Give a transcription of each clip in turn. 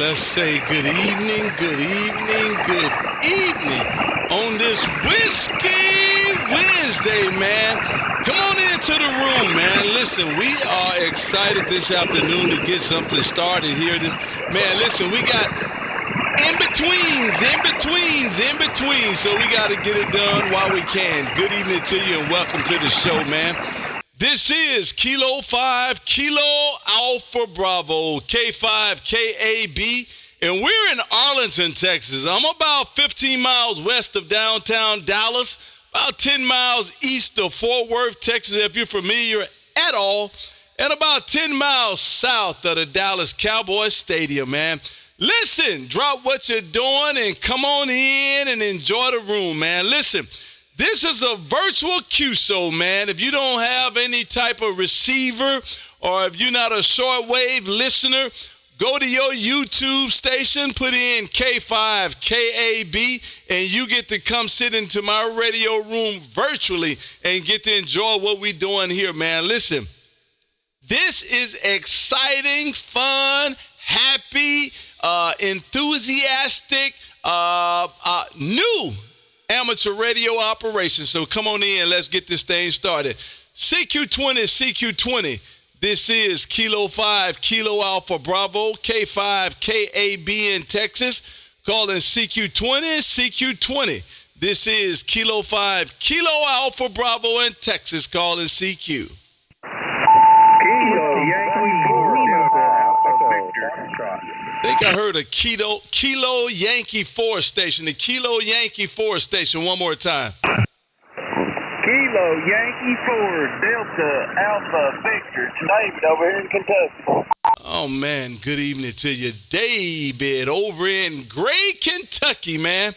let's say good evening on this Whiskey Wednesday, man. Come on into the room, man. Listen, we are excited this afternoon to get something started here. Man, listen, we got in-betweens, so we got to get it done while we can. Good evening to you and welcome to the show, man. This is Kilo 5, Kilo Alpha Bravo, K5, KAB, and we're in Arlington, Texas. I'm about 15 miles west of downtown Dallas, about 10 miles east of Fort Worth, Texas, if you're familiar at all, and about 10 miles south of the Dallas Cowboys Stadium, man. Listen, drop what you're doing and come on in and enjoy the room, man. Listen. This is a virtual QSO, man. If you don't have any type of receiver or if you're not a shortwave listener, go to your YouTube station, put in K5 KAB, and you get to come sit into my radio room virtually and get to enjoy what we're doing here, man. Listen, this is exciting, fun, happy, enthusiastic, new amateur radio operation. So come on in, let's get this thing started. CQ20. This is Kilo 5, Kilo Alpha Bravo, K5, KAB in Texas. Calling CQ20. This is Kilo 5, Kilo Alpha Bravo in Texas. Calling CQ. I think I heard a Kilo Yankee 4 station. The Kilo Yankee 4 station. One more time. Kilo Yankee 4 Delta Alpha Victor. It's David over here in Kentucky. Oh, man. Good evening to you, David, over in Gray, Kentucky, man.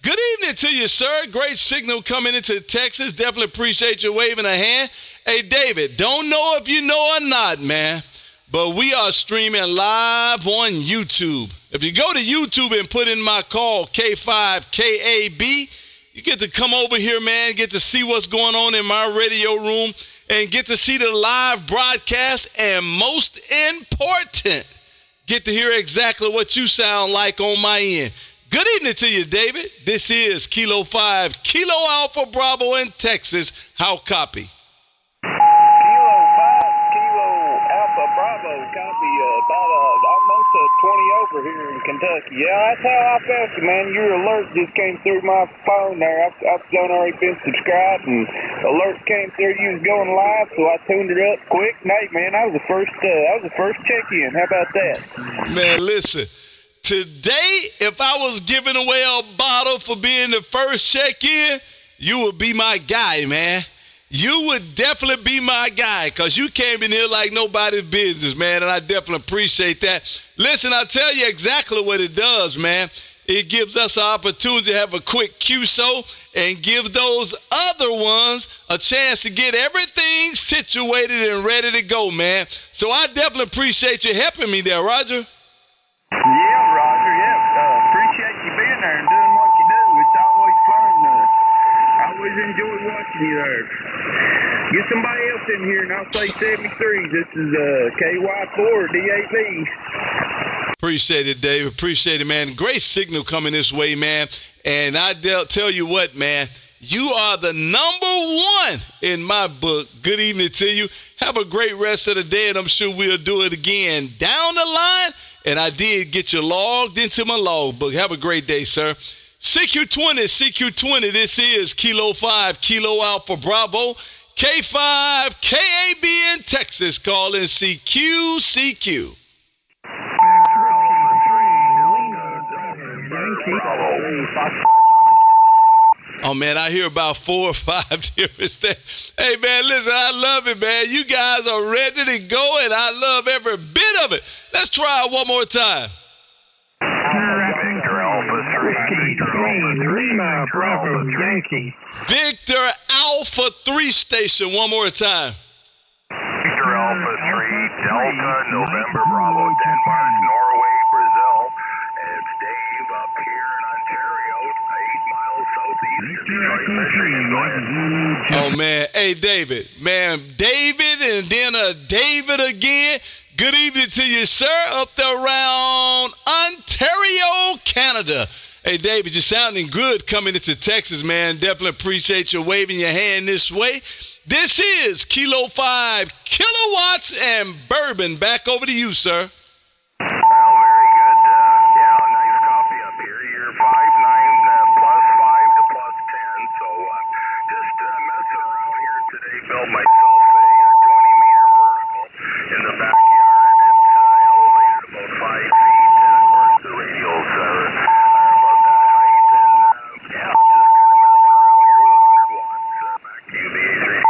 Good evening to you, sir. Great signal coming into Texas. Definitely appreciate you waving a hand. Hey, David, don't know if you know or not, man, but we are streaming live on YouTube. If you go to YouTube and put in my call, K5 KAB, you get to come over here, man, get to see what's going on in my radio room and get to see the live broadcast, and most important, get to hear exactly what you sound like on my end. Good evening to you, David. This is Kilo 5, Kilo Alpha Bravo in Texas. How copy? Almost 20 over here in Kentucky. Yeah, that's how I felt you, man. Your alert just came through my phone there. I've already been subscribed, and alert came through. You was going live, so I tuned it up quick. Hey, man, I was the first check-in. How about that? Man, listen. Today, if I was giving away a bottle for being the first check-in, you would be my guy, man. You would definitely be my guy because you came in here like nobody's business, man, and I definitely appreciate that. Listen, I'll tell you exactly what it does, man. It gives us an opportunity to have a quick QSO and give those other ones a chance to get everything situated and ready to go, man. So I definitely appreciate you helping me there, Roger. Yeah, Roger, yeah. Appreciate you being there and doing what you do. It's always fun. I always enjoy watching you there. Get somebody else in here, and I'll say 73. This is KY4 DAB. Appreciate it, Dave. Appreciate it, man. Great signal coming this way, man. And I tell you what, man, you are the number one in my book. Good evening to you. Have a great rest of the day, and I'm sure we'll do it again down the line. And I did get you logged into my logbook. Have a great day, sir. CQ20. This is Kilo 5, Kilo Alpha Bravo, K5, KAB in Texas, calling CQ. Oh, man, I hear about 4 or 5 different things. Hey, man, listen, I love it, man. You guys are ready to go, and I love every bit of it. Let's try it one more time. Victor Alpha 3 station, one more time. Victor Alpha 3, Delta, November, Bravo, Denmark, Norway, Brazil. It's Dave up here in Ontario, 8 miles southeast Detroit, Michigan. Go ahead. Oh, man. Hey, David. Man, David and then David again. Good evening to you, sir, up there around Ontario, Canada. Hey, David, you're sounding good coming into Texas, man. Definitely appreciate you waving your hand this way. This is Kilo 5 Kilowatts and Bourbon. Back over to you, sir. Well, very good. Nice coffee up here. You're 5'9", plus 5 to plus 10. So just messing around here today. Built myself a 20-meter vertical in the backyard. It's elevated about 5 feet. And, of course, the radials are about that height. And, just kind of messing around here with 100 watts. Back to you, BH3.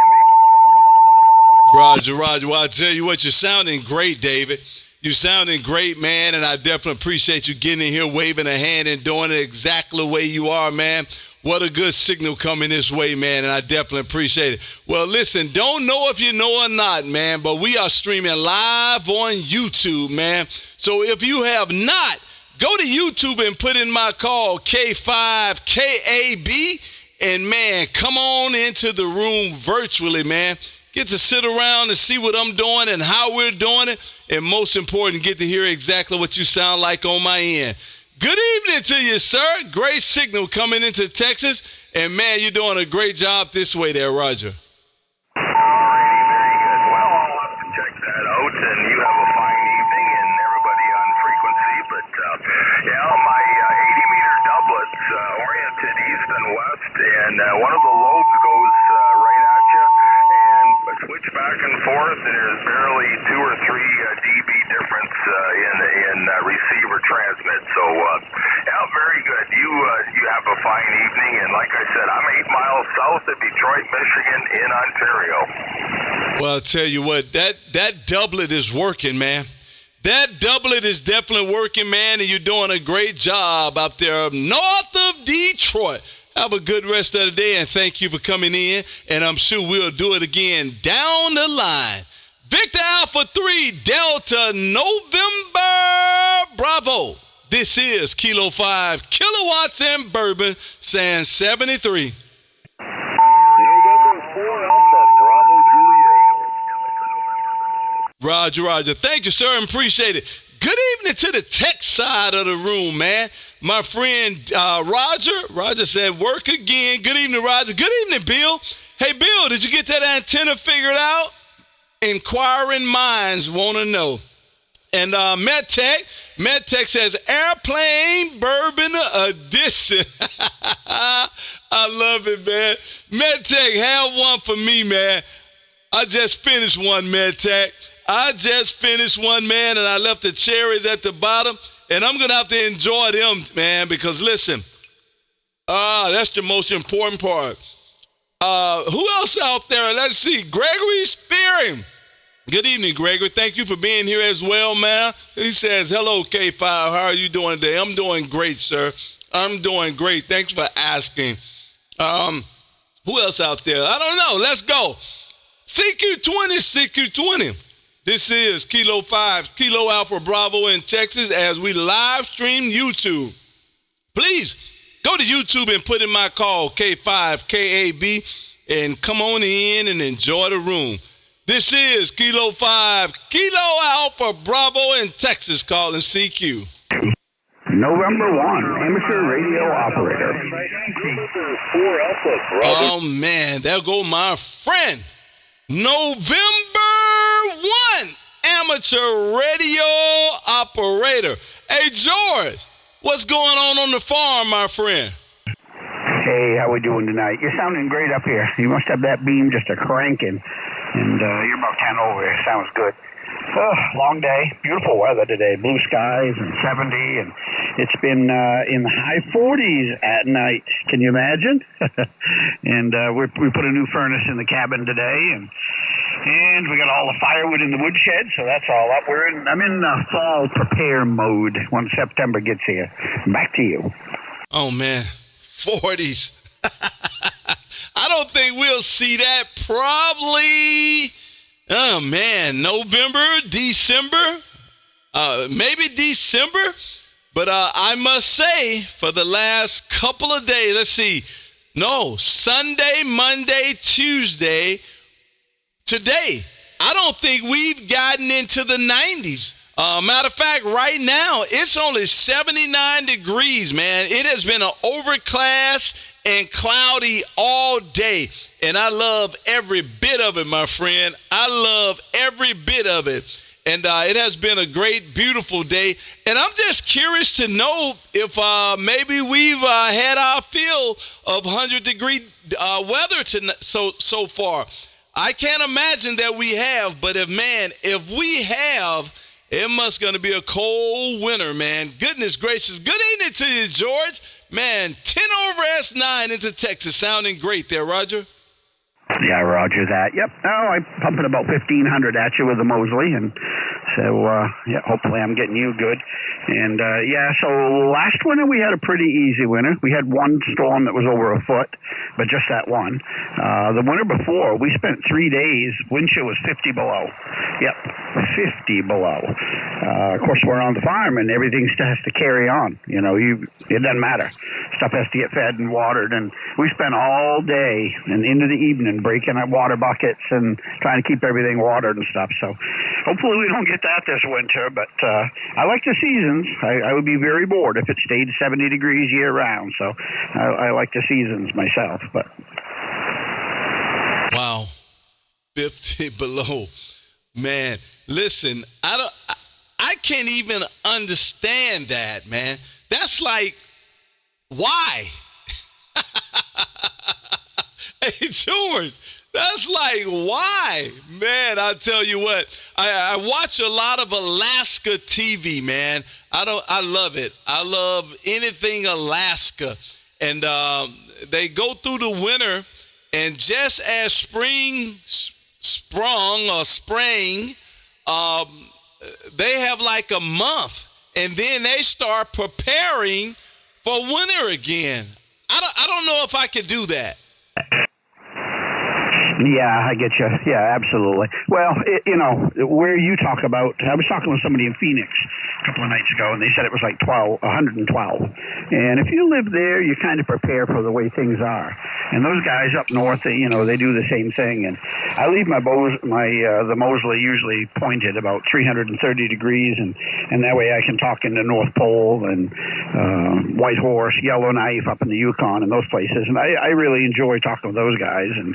Roger. Well, I tell you what, you're sounding great, David. You're sounding great, man, and I definitely appreciate you getting in here, waving a hand and doing it exactly the way you are, man. What a good signal coming this way, man, and I definitely appreciate it. Well, listen, don't know if you know or not, man, but we are streaming live on YouTube, man. So if you have not, go to YouTube and put in my call, K5KAB, and, man, come on into the room virtually, man. Get to sit around and see what I'm doing and how we're doing it. And most important, get to hear exactly what you sound like on my end. Good evening to you, sir. Great signal coming into Texas. And, man, you're doing a great job this way there, Roger. Alrighty, very good. Well, I'll have to check that out. And you have a fine evening and everybody on frequency. But, my 80-meter doublets oriented east and west. And one of the lobes goes right at you. Switch back and forth, and there's barely 2 or 3 dB difference in receiver transmit. So, very good. You have a fine evening, and like I said, I'm 8 miles south of Detroit, Michigan, in Ontario. Well, I'll tell you what, that doublet is working, man. That doublet is definitely working, man, and you're doing a great job out there north of Detroit. Have a good rest of the day, and thank you for coming in, and I'm sure we'll do it again down the line. Victor Alpha 3 Delta November Bravo. This is Kilo 5 Kilowatts and Bourbon, saying 73. November 4 Alpha Bravo Juliet. Roger. Thank you, sir, and appreciate it. Good evening to the tech side of the room, man. My friend Roger said, work again. Good evening, Roger. Good evening, Bill. Hey, Bill, did you get that antenna figured out? Inquiring minds want to know. And MedTech says, Airplane Bourbon Edition. I love it, man. MedTech, have one for me, man. I just finished one, MedTech. Man, and I left the cherries at the bottom, and I'm going to have to enjoy them, man, because, listen, that's the most important part. Who else out there? Let's see. Gregory Spearing. Good evening, Gregory. Thank you for being here as well, man. He says, hello, K5. How are you doing today? I'm doing great, sir. I'm doing great. Thanks for asking. Who else out there? I don't know. Let's go. CQ20. This is Kilo 5, Kilo Alpha Bravo in Texas as we live stream YouTube. Please go to YouTube and put in my call, K5KAB, and come on in and enjoy the room. This is Kilo 5, Kilo Alpha Bravo in Texas, calling CQ. November 1, amateur radio operator. November 4 Alpha Bravo. Oh, man, there go my friend. November 1, amateur radio operator. Hey, George, what's going on the farm, my friend? Hey, how we doing tonight? You're sounding great up here. You must have that beam just a-cranking, and you're about 10 over. Sounds good. Long day, beautiful weather today, blue skies and 70, and it's been in the high 40s at night. Can you imagine? And we put a new furnace in the cabin today, and we got all the firewood in the woodshed, so that's all up. I'm in fall prepare mode when September gets here. Back to you. Oh, man, 40s. I don't think we'll see that probably. Oh, man, November, December, maybe December. But I must say, for the last couple of days, let's see, No, Sunday, Monday, Tuesday, today. I don't think we've gotten into the 90s. Matter of fact, right now, it's only 79 degrees, man. It has been an overcast and cloudy all day. And I love every bit of it, my friend. I love every bit of it. And it has been a great, beautiful day. And I'm just curious to know if maybe we've had our fill of 100-degree weather so far. I can't imagine that we have, but if we have, it must going to be a cold winter, man. Goodness gracious. Good evening to you, George. Man, 10 over S9 into Texas. Sounding great there, Roger. Yeah, roger that. Yep. Oh, I'm pumping about 1,500 at you with the Mosley, and so yeah, hopefully I'm getting you good. And yeah, so last winter we had a pretty easy winter. We had one storm that was over a foot, but just that one. The winter before, we spent 3 days. Wind chill was 50 below. Yep, 50 below. Of course, we're on the farm, and everything still has to carry on. You know, it doesn't matter. Stuff has to get fed and watered, and we spent all day and into the evening breaking up water buckets and trying to keep everything watered and stuff. So hopefully we don't get that this winter, but I like the seasons. I would be very bored if it stayed 70 degrees year round. So I like the seasons myself. But wow, 50 below, man. Listen, I can't even understand that, man. That's like, why? Hey, George, that's like, why? Man, I'll tell you what, I watch a lot of Alaska TV, man. I love it. I love anything Alaska. And they go through the winter, and just as spring sprung, they have like a month, and then they start preparing for winter again. I don't know if I could do that. Yeah, I get you. Yeah, absolutely. Well, where you talk about, I was talking with somebody in Phoenix a couple of nights ago, and they said it was like 112. And if you live there, you kind of prepare for the way things are. And those guys up north, they do the same thing. And I leave the Mosley usually pointed about 330 degrees, and that way I can talk in the North Pole and White Horse, Yellowknife up in the Yukon and those places. And I really enjoy talking with those guys. And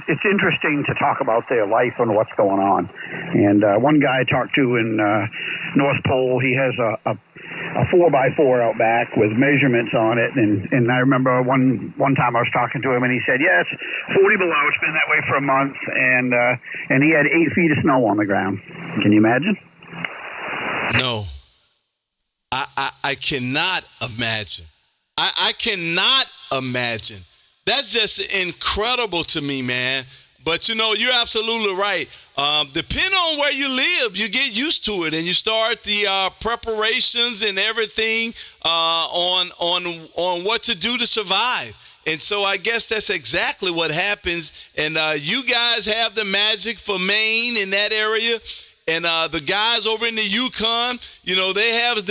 it's interesting to talk about their life and what's going on. And one guy I talked to in North Pole, he has a 4x4 out back with measurements on it. And I remember one time I was talking to him, and he said, yeah, it's 40 below. It's been that way for a month. And he had 8 feet of snow on the ground. Can you imagine? No. I cannot imagine. I cannot imagine. That's just incredible to me, man. But, you're absolutely right. Depending on where you live, you get used to it, and you start the preparations and everything on what to do to survive. And so I guess that's exactly what happens. And you guys have the magic for Maine in that area. And the guys over in the Yukon, they have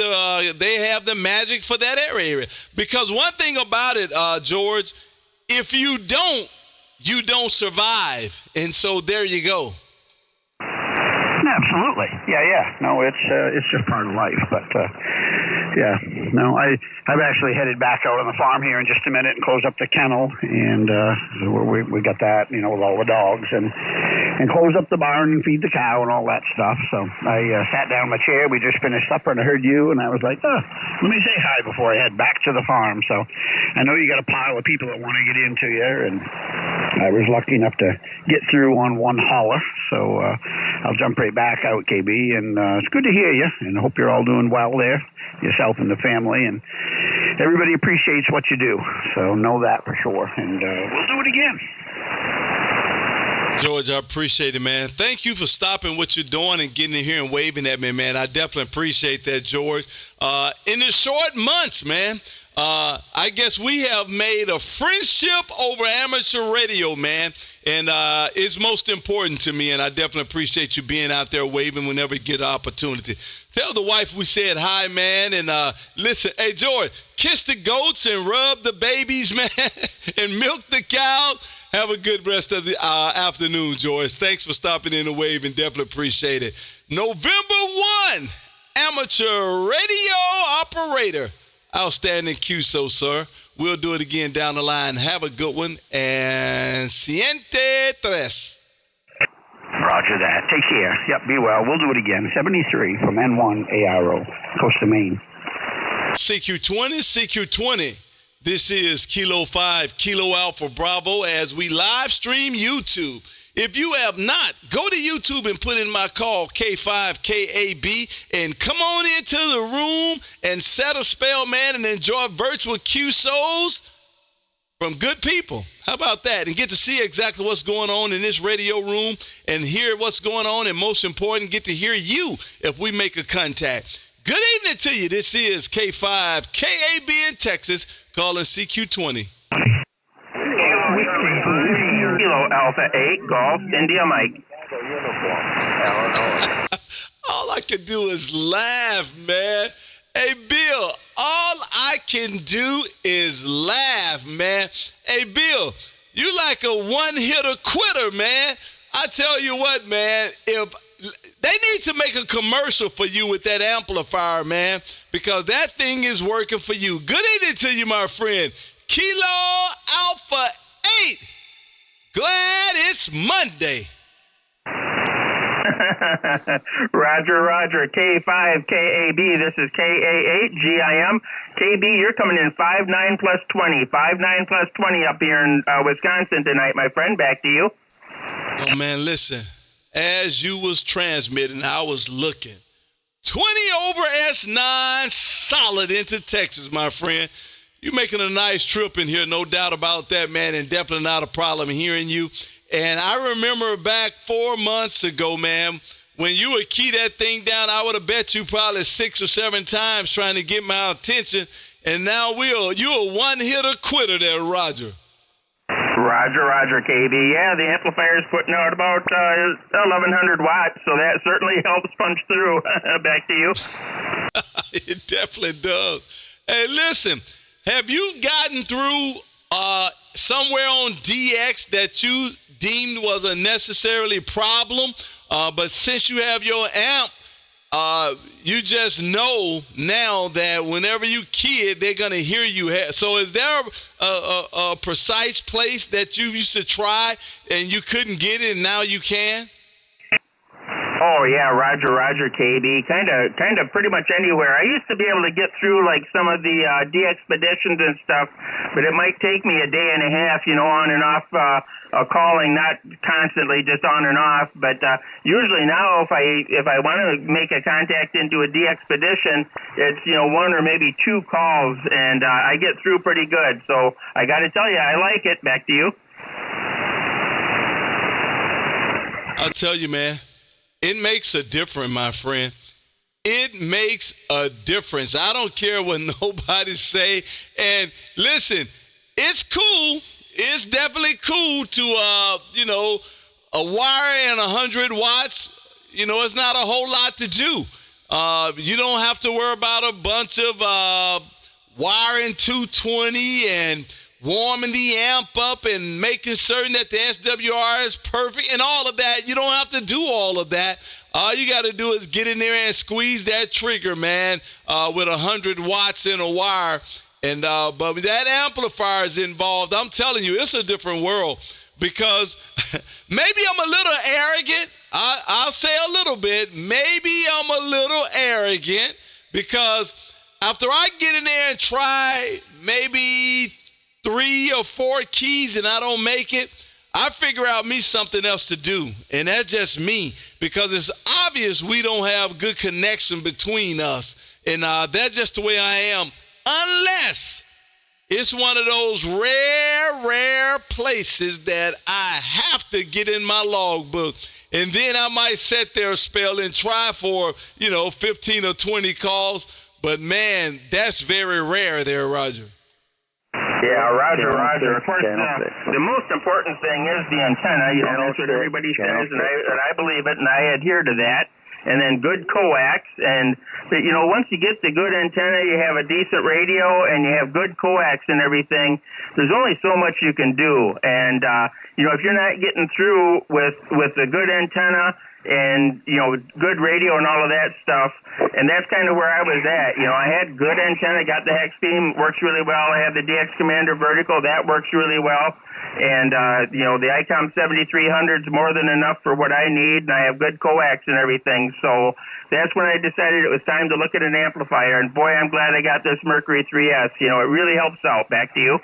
the magic for that area. Because one thing about it, George, if you don't survive. And so there you go. Absolutely. Yeah. No, it's just part of life. But yeah, no, I've actually headed back out on the farm here in just a minute and close up the kennel, and we got that, with all the dogs, and close up the barn and feed the cow and all that stuff. So I sat down in my chair. We just finished supper, and I heard you, and I was like, let me say hi before I head back to the farm. So I know you got a pile of people that want to get into you, and I was lucky enough to get through on one holler. So I'll jump right back out, KB, and it's good to hear you, and I hope you're all doing well there, yourself and the family, and everybody appreciates what you do. So know that for sure, and we'll do it again. George, I appreciate it, man. Thank you for stopping what you're doing and getting in here and waving at me, man. I definitely appreciate that, George. In the short months, man, I guess we have made a friendship over amateur radio, man. And it's most important to me, and I definitely appreciate you being out there waving whenever you get an opportunity. Tell the wife we said hi, man, and listen, hey, George, kiss the goats and rub the babies, man, and milk the cow. Have a good rest of the afternoon, George. Thanks for stopping in the wave, and definitely appreciate it. November 1, amateur radio operator. Outstanding QSO, sir. We'll do it again down the line. Have a good one. And Siente tres. Roger that. Take care. Yep, be well. We'll do it again. 73 from N1 ARO, Costa Maine. CQ20. This is Kilo 5, Kilo Alpha Bravo as we live stream YouTube. If you have not, go to YouTube and put in my call, K5KAB, and come on into the room and set a spell, man, and enjoy virtual QSOs from good people. How about that? And get to see exactly what's going on in this radio room and hear what's going on, and most important, get to hear you if we make a contact. Good evening to you. This is K5KAB in Texas, calling CQ20. Kilo Alpha 8, Golf, India Mike. All I can do is laugh, man. Hey, Bill, all I can do is laugh, man. Hey, Bill, you like a one-hitter quitter, man. I tell you what, man, if they need to make a commercial for you with that amplifier, man, because that thing is working for you. Good evening to you, my friend. Kilo Alpha 8. Glad it's Monday. Roger. K5KAB. This is KA8GIM. KB, you're coming in 5-9 plus 20. 5-9 plus 20 up here in Wisconsin tonight, my friend. Back to you. Oh, man, listen. As you was transmitting, I was looking. 20 over S9, solid into Texas, my friend. You're making a nice trip in here, no doubt about that, man, and definitely not a problem hearing you. And I remember back 4 months ago, man, when you would key that thing down, I would have bet you probably 6 or 7 times trying to get my attention. And now you're a one-hitter quitter there, Roger. Roger, KB. Yeah, the amplifier's putting out about 1,100 watts, so that certainly helps punch through. Back to you. It definitely does. Hey, listen, have you gotten through somewhere on DX that you deemed was a necessarily problem, but since you have your amp, you just know now that whenever you key it, they're going to hear you. So is there a precise place that you used to try and you couldn't get it and now you can? Oh yeah, Roger, KB. Kind of pretty much anywhere. I used to be able to get through like some of the DXpeditions and stuff, but it might take me a day and a half, on and off calling, not constantly, just on and off. But usually now, if I want to make a contact into a DXpedition, it's 1 or maybe 2 calls, and I get through pretty good. So I got to tell you, I like it. Back to you. I'll tell you, man. It makes a difference, my friend. It makes a difference. I don't care what nobody say. And listen, it's cool. It's definitely cool to, a wire and 100 watts. It's not a whole lot to do. You don't have to worry about a bunch of wiring 220 and warming the amp up and making certain that the SWR is perfect and all of that. You don't have to do all of that. All you got to do is get in there and squeeze that trigger, man, with 100 watts in a wire. And but that amplifier is involved. I'm telling you, it's a different world because maybe I'm a little arrogant. I'll say a little bit. Maybe I'm a little arrogant because after I get in there and try maybe 3 or 4 keys and I don't make it, I figure out me something else to do. And that's just me because it's obvious we don't have good connection between us. And that's just the way I am. Unless it's one of those rare places that I have to get in my logbook. And then I might sit there a spell and try for, 15 or 20 calls. But, man, that's very rare there, Roger. Yeah, Roger. Of course, the most important thing is the antenna. You know, that's what everybody says, and I believe it, and I adhere to that. And then good coax, and you know, once you get the good antenna, you have a decent radio, and you have good coax and everything. There's only so much you can do, and you know, if you're not getting through with a good antenna and you know, good radio and all of that stuff, and that's kind of where I was at. You know, I had good antenna, got the hex beam, works really well. I have the DX Commander vertical, that works really well. And, you know, the ICOM 7300 is more than enough for what I need, and I have good coax and everything. So that's when I decided it was time to look at an amplifier. And, boy, I'm glad I got this Mercury 3S. You know, it really helps out. Back to you.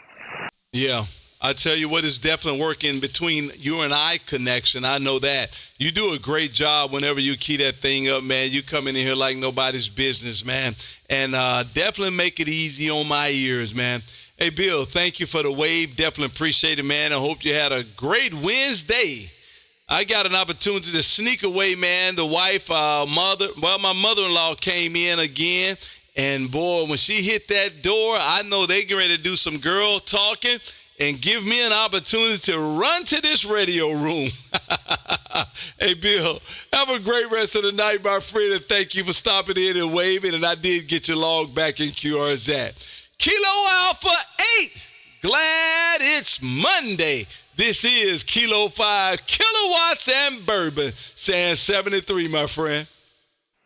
Yeah. I tell you what, it's definitely working between you and I connection. I know that. You do a great job whenever you key that thing up, man. You come in here like nobody's business, man. And definitely make it easy on my ears, man. Hey, Bill, thank you for the wave. Definitely appreciate it, man. I hope you had a great Wednesday. I got an opportunity to sneak away, man. The wife, my mother-in-law came in again. And, boy, when she hit that door, I know they get ready to do some girl talking and give me an opportunity to run to this radio room. Hey, Bill, have a great rest of the night, my friend, and thank you for stopping in and waving. And I did get your log back in QRZ. Kilo Alpha 8, glad it's Monday. This is Kilo 5, Kilowatts and Bourbon, saying 73, my friend.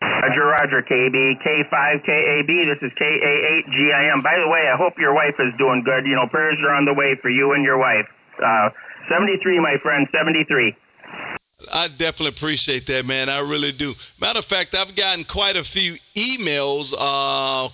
Roger, KB, K5, KAB, this is KA8GIM. By the way, I hope your wife is doing good. You know, prayers are on the way for you and your wife. 73, my friend, 73. I definitely appreciate that, man. I really do. Matter of fact, I've gotten quite a few emails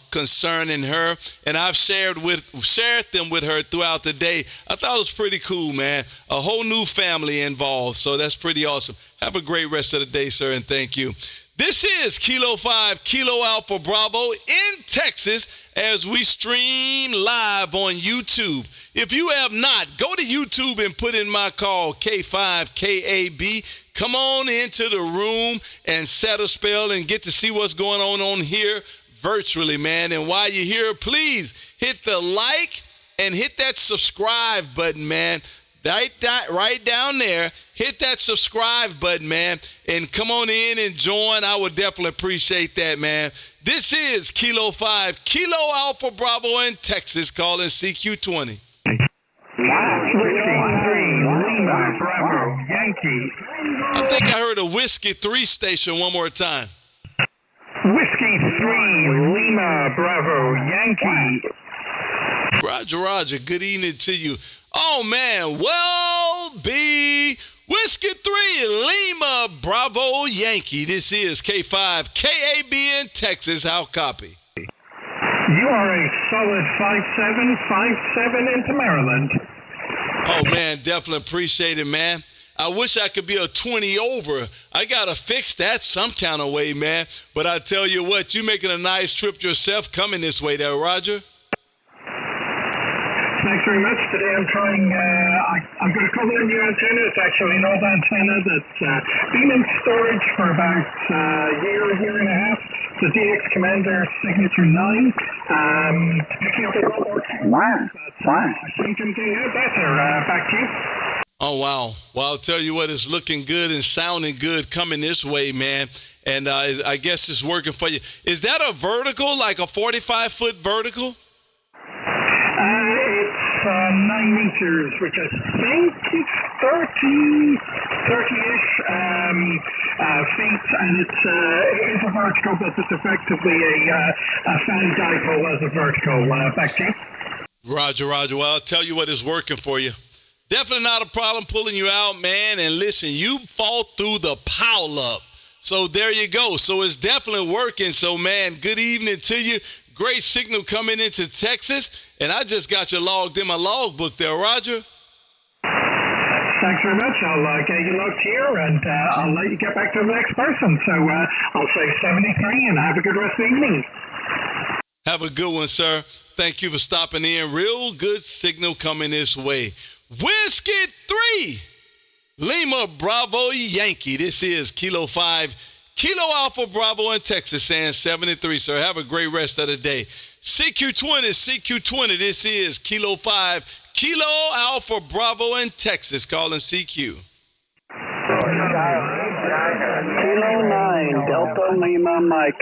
concerning her, and I've shared them with her throughout the day. I thought it was pretty cool, man. A whole new family involved, so that's pretty awesome. Have a great rest of the day, sir, and thank you. This is Kilo 5, Kilo Alpha Bravo in Texas as we stream live on YouTube. If you have not, go to YouTube and put in my call, K5KAB. Come on into the room and set a spell and get to see what's going on here virtually, man. And while you're here, please hit the like and hit that subscribe button, man. Right down there, hit that subscribe button, man, and come on in and join. I would definitely appreciate that, man. This is Kilo 5, Kilo Alpha Bravo in Texas, calling CQ20. Bravo, Yankee. I think I heard a Whiskey 3 station one more time. Whiskey 3, Lima, Bravo, Yankee. Roger, good evening to you. Oh, man, well, be Whiskey 3, Lima, Bravo, Yankee. This is K5, KAB in Texas. How copy? You are a solid 5-7 into Maryland. Oh, man, definitely appreciate it, man. I wish I could be a 20 over. I got to fix that some kind of way, man. But I tell you what, you making a nice trip yourself coming this way there, Roger. Thanks very much. Today I'm trying, I'm going to call it a new antenna. It's actually an old antenna that's been in storage for about a year and a half. The DX Commander Signature 9. Picking up a lot more. Wow. I think I'm getting out better. Back to you. Oh, wow. Well, I'll tell you what, it's looking good and sounding good coming this way, man. And I guess it's working for you. Is that a vertical, like a 45-foot vertical? It's 9 meters, which I think is 30-ish feet, and it is a vertical, but it's effectively a fan dipole as a vertical. Back to you. Roger. Well, I'll tell you what is working for you. Definitely not a problem pulling you out, man. And listen, you fought through the pile-up. So there you go. So it's definitely working. So, man, good evening to you. Great signal coming into Texas. And I just got you logged in my logbook there, Roger. Thanks very much. I'll get you logged here, and I'll let you get back to the next person. So I'll say 73, and have a good rest of the evening. Have a good one, sir. Thank you for stopping in. Real good signal coming this way. Whiskey 3, Lima, Bravo, Yankee. This is Kilo 5, Kilo Alpha Bravo in Texas saying 73, sir. Have a great rest of the day. CQ20. This is Kilo 5, Kilo Alpha Bravo in Texas, calling CQ. Kilo 9, Delta Lima Mike.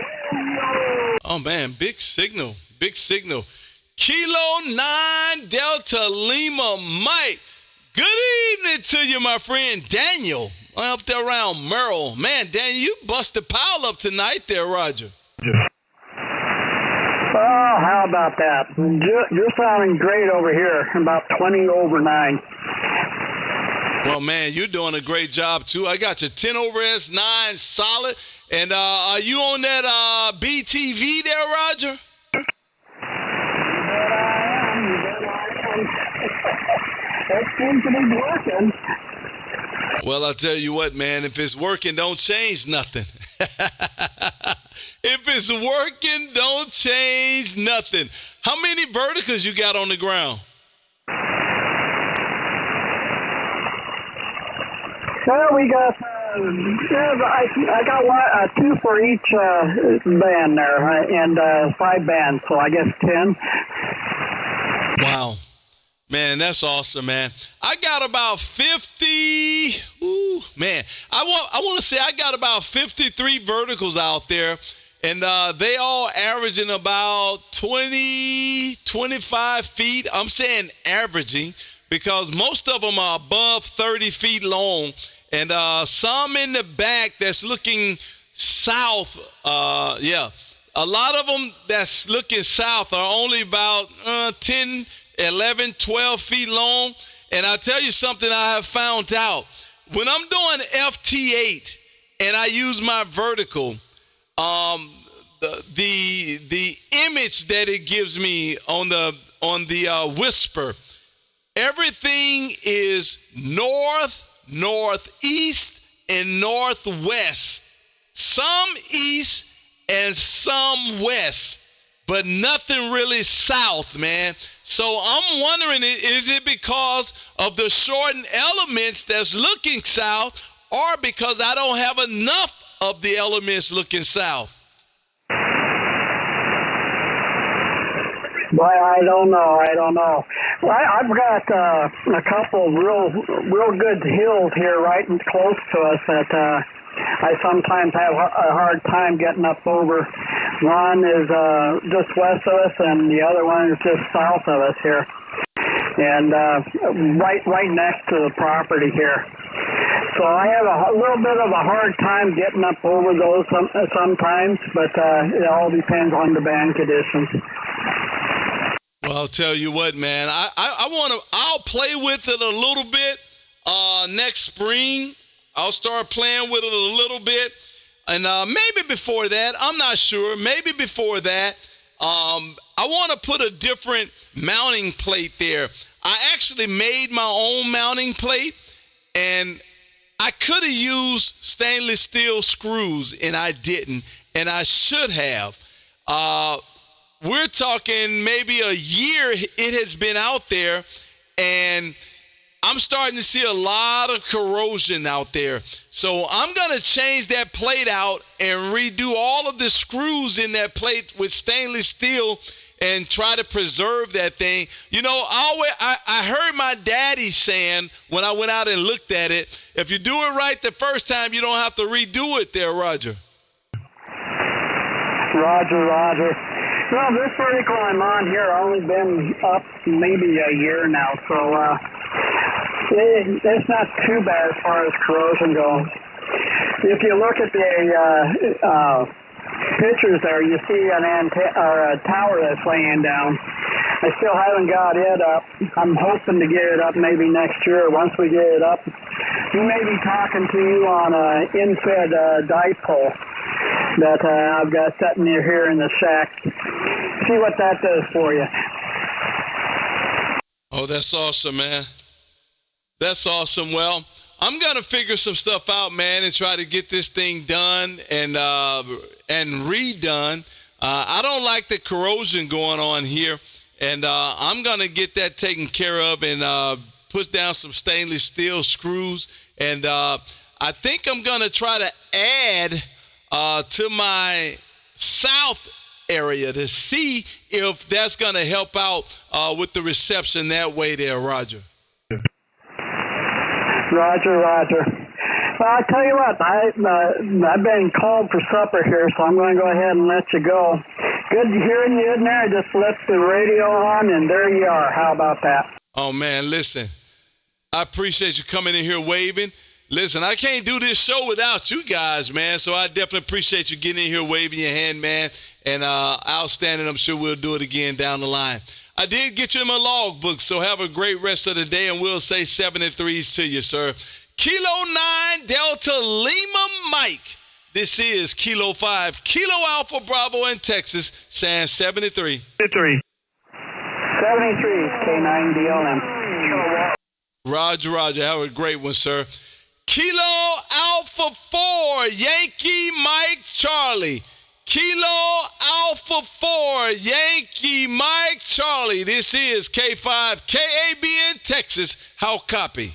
Oh, man, big signal. Kilo 9, Delta Lima Mike. Good evening to you, my friend Daniel. Up there around Merrill. Man, Daniel, you busted pile up tonight there, Roger. Oh, how about that? You're sounding great over here, about 20 over 9. Well, man, you're doing a great job, too. I got your 10 over S9 solid. And are you on that BTV there, Roger? It seems to be working. Well, I'll tell you what, man. If it's working, don't change nothing. If it's working, don't change nothing. How many verticals you got on the ground? Well, we got, I got one, 2 for each band there, and 5 bands, so I guess 10. Wow. Man, that's awesome, man. I got about 50. Ooh, man. I want to say I got about 53 verticals out there, and they all averaging about 20, 25 feet. I'm saying averaging because most of them are above 30 feet long, and some in the back that's looking south. A lot of them that's looking south are only about 10, 11, 12 feet long. And I'll tell you something I have found out. When I'm doing FT8 and I use my vertical, the image that it gives me on the whisper, everything is north, northeast, and northwest. Some east and some west, but nothing really south, man. So I'm wondering, is it because of the shortened elements that's looking south, or because I don't have enough of the elements looking south? Boy, I don't know. Well, I've got a couple real good hills here right and close to us that I sometimes have a hard time getting up over. One is just west of us, and the other one is just south of us here, and right next to the property here. So I have a little bit of a hard time getting up over those sometimes, but it all depends on the band conditions. Well, I'll tell you what, man. I'll play with it a little bit next spring. I'll start playing with it a little bit. And maybe before that, I'm not sure. Maybe before that, I want to put a different mounting plate there. I actually made my own mounting plate, and I could have used stainless steel screws, and I didn't, and I should have. We're talking maybe a year it has been out there, and I'm starting to see a lot of corrosion out there. So I'm going to change that plate out and redo all of the screws in that plate with stainless steel and try to preserve that thing. You know, I heard my daddy saying when I went out and looked at it, if you do it right the first time, you don't have to redo it there, Roger. Roger. Well, this vertical I'm on here only been up maybe a year now, so it's not too bad as far as corrosion goes. If you look at the pictures there, you see a tower that's laying down. I still haven't got it up. I'm hoping to get it up maybe next year. Once we get it up, we may be talking to you on an infed dipole that I've got sitting here in the shack. See what that does for you. Oh, that's awesome, man. That's awesome. Well, I'm going to figure some stuff out, man, and try to get this thing done and redone. I don't like the corrosion going on here, and I'm going to get that taken care of and put down some stainless steel screws. And I think I'm going to try to add to my south area to see if that's going to help out with the reception that way there, Roger. Roger. Well, I tell you what, I've been called for supper here, so I'm going to go ahead and let you go. Good hearing you in there. Just left the radio on, and there you are. How about that? Oh, man, listen, I appreciate you coming in here waving. Listen, I can't do this show without you guys, man, so I definitely appreciate you getting in here waving your hand, man, and outstanding. I'm sure we'll do it again down the line. I did get you in my logbook, so have a great rest of the day, and we'll say 73s to you, sir. Kilo 9 Delta Lima Mike. This is Kilo 5 Kilo Alpha Bravo in Texas, saying 73. 73, K9 DLM. Roger. Have a great one, sir. Kilo Alpha 4 Yankee Mike Charlie. Kilo Alpha 4 Yankee Mike Charlie. This is K5 KAB in Texas. How copy?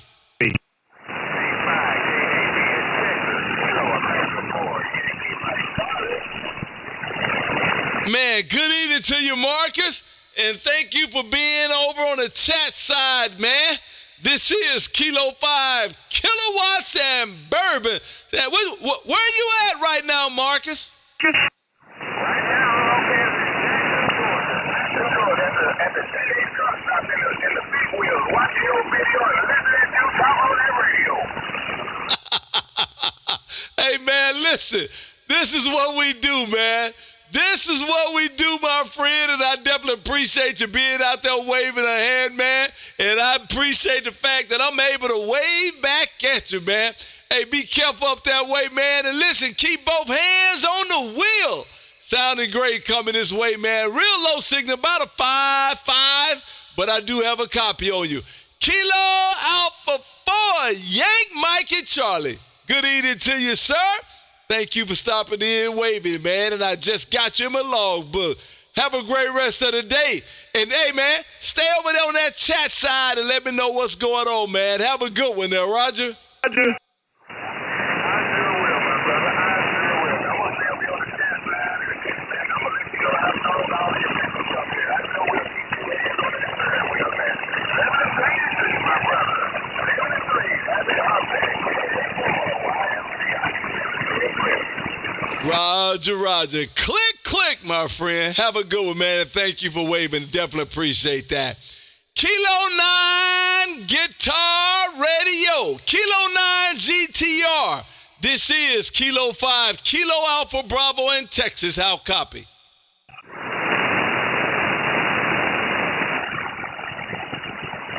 Man, good evening to you, Marcus, and thank you for being over on the chat side, man. This is Kilo 5 Kilowatts and Bourbon. Where are you at right now, Marcus? Right now, at the state truck stop in the big wheels, watching your video and listening to talk on that radio. Hey, man, listen. This is what we do, man. This is what we do, my friend, and I definitely appreciate you being out there waving a hand, man, and I appreciate the fact that I'm able to wave back at you, man. Hey, be careful up that way, man, and listen, keep both hands on the wheel. Sounding great coming this way, man. Real low signal, about a 5-5, but I do have a copy on you. Kilo Alpha 4, Yank Mike and Charlie. Good evening to you, sir. Thank you for stopping in waving, man, and I just got you in my logbook. Have a great rest of the day. And, hey, man, stay over there on that chat side and let me know what's going on, man. Have a good one there, Roger. Roger. I sure will, my brother. I sure will. I'm going to stay over here on the chat side, and I'm going to let you know how to know all your people up here. I know we'll keep you in on the third wheel, man. 73, my brother. 73. Happy holiday. Roger. Click, my friend. Have a good one, man. Thank you for waving. Definitely appreciate that. Kilo 9 Guitar Radio. Kilo 9 GTR. This is Kilo 5 Kilo Alpha Bravo in Texas. How copy?